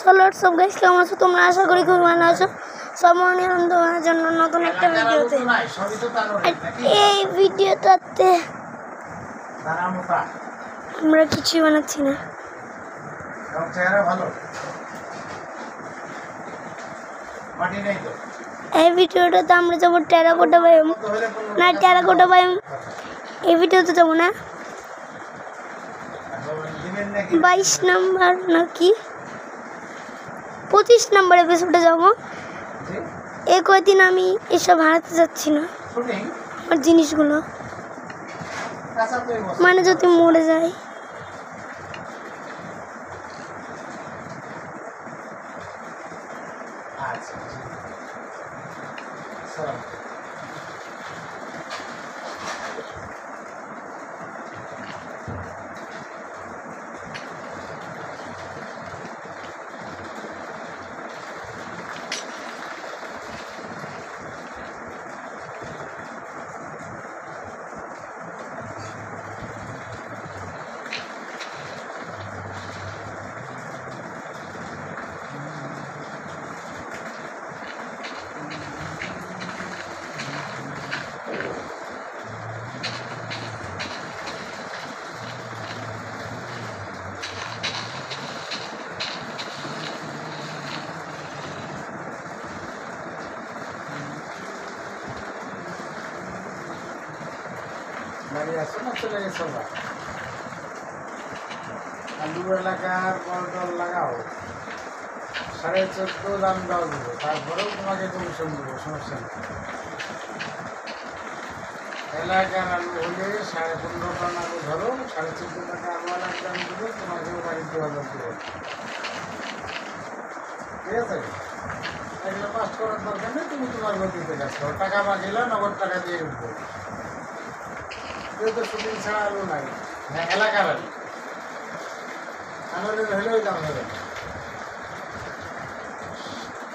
Solar সব guys কেমন আছো তোমরা? আশা করি খুব ভালো আছো। সময় আনন্দ হওয়ার জন্য নতুন একটা ভিডিওতে এই ভিডিওটাতে আমরা কিছুই বানাচ্ছি না। এই ভিডিওটাতে আমরা যাবো টেরাকোটা বায়োম, না টেরাকোটা বায়োম এই ভিডিওতে যাবো না। 22 নম্বর নাকি 25 নম্বর এপিসোডে যাবো। এই কয়েকদিন আমি এসব হারাতে যাচ্ছি না আমার জিনিসগুলো, মানে যদি মরে যায়। আলু এলাকার কলটল লাগাও, 14.5 দাম দাও দেবো, তারপরেও তোমাকে কমিশন দেবো, সমস্যা নেই। এলাকার আলু হলে 15.5 টাকা ধরো, 14.5 টাকা আমার একটা আমি দেবো, তোমাকেও বাড়ির 2000 দেবো, ঠিক আছে? এগুলো পাস করার দরকার নেই, তুমি তোমার গতিতে কাজ করো। টাকা মাগিলে নগদ টাকা দিয়ে উঠবো, যেহেতু শুটিং ছাড়া আলু নাই। হ্যাঁ, এলাকার আলু হলেও দাম হবে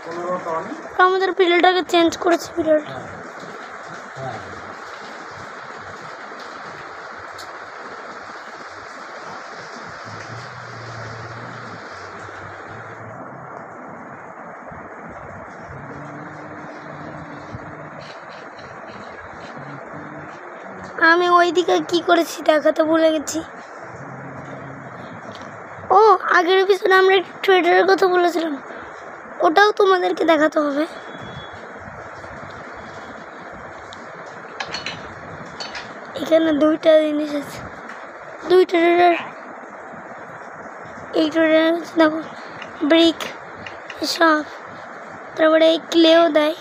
15 টন। আমাদের পিরিয়ডটাকে চেঞ্জ করেছে পিরিয়ড। হ্যাঁ, আমি ওইদিকে কি করেছি দেখাতে ভুলে গেছি। ও আগের এপিসোডে আমরা ট্রেডারের কথা বলেছিলাম, ওটাও তোমাদেরকে দেখাতে হবে। এখানে 2টা জিনিস আছে, 2 ট্রেডার। এই ট্রেডার দেখো ব্রিক সব, তারপরে এই ক্লেও দেয়।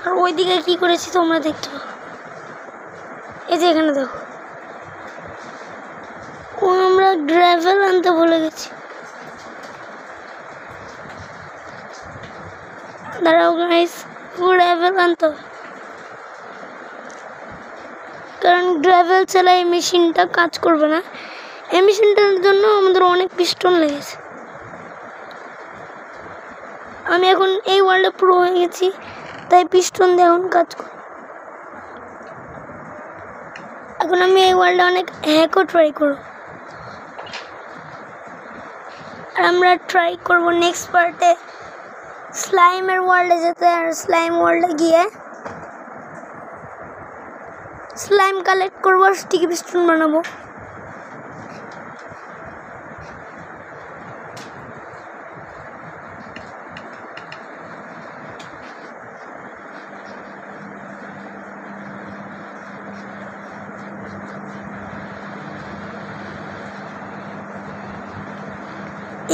আর ওইদিকে কি করেছি তোমরা দেখতে পাবো। এই যে এখানে দেখো, ও আমরা গ্রাভেল আনতে ভুলে গেছি। দাঁড়াও গাইস, গ্রাভেল আনতে হবে, কারণ গ্রাভেল ছাড়া এই মেশিনটা কাজ করবে না। এই মেশিনটার জন্য আমাদের অনেক পিস্টন লেগেছে। আমি এখন এই ওয়ার্ল্ডে পুরো হয়ে গেছি, তাই পিস্টন দিয়ে এখন কাজ করব। এখন আমি এই ওয়ার্ল্ডে অনেক হ্যাকও ট্রাই করব, আর আমরা ট্রাই করব নেক্সট পার্টে স্লাইমের ওয়ার্ল্ডে যেতে। আর স্লাইম ওয়ার্ল্ডে গিয়ে স্লাইম কালেক্ট করবো আর স্টিকি পিস্টন বানাবো।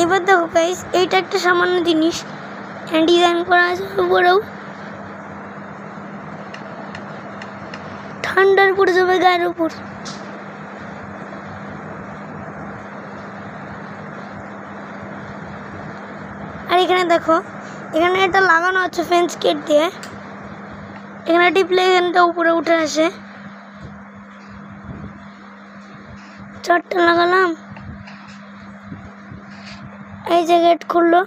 এবার দেখো গাইস, এইটা একটা সামান্য জিনিস, ডিজাইন করা আছে উপরেও। ঠান্ডার পড়ে যাবে গায়ের উপর। আর এখানে দেখো, এখানে এটা লাগানো আছে ফেন্স কেট দিয়ে। এখানে টিপলে এখানটা উপরে উঠে আসে। 4টা লাগালাম, এই যে গেট খুললো।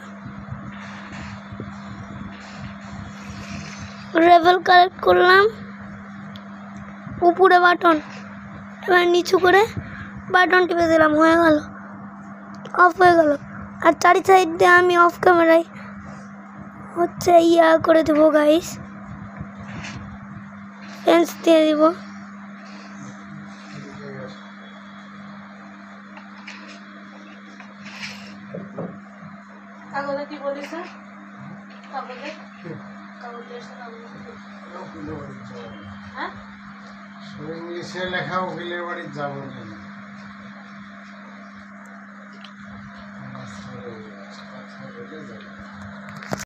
গ্রেভেল কালেক্ট করলাম, উপরে বাটন, এবার নিচু করে বাটন টিপে দিলাম, হয়ে গেল, অফ হয়ে গেল। আর চারি সাইড দিয়ে আমি অফ ক্যামেরায় হচ্ছে করে দেবো গাইস, ফেন্স দিয়ে দিব। কাগজে কি বলিস? কাগজে হ্যাঁ ইংলিশে লেখা উকিলের বাড়ির যাবো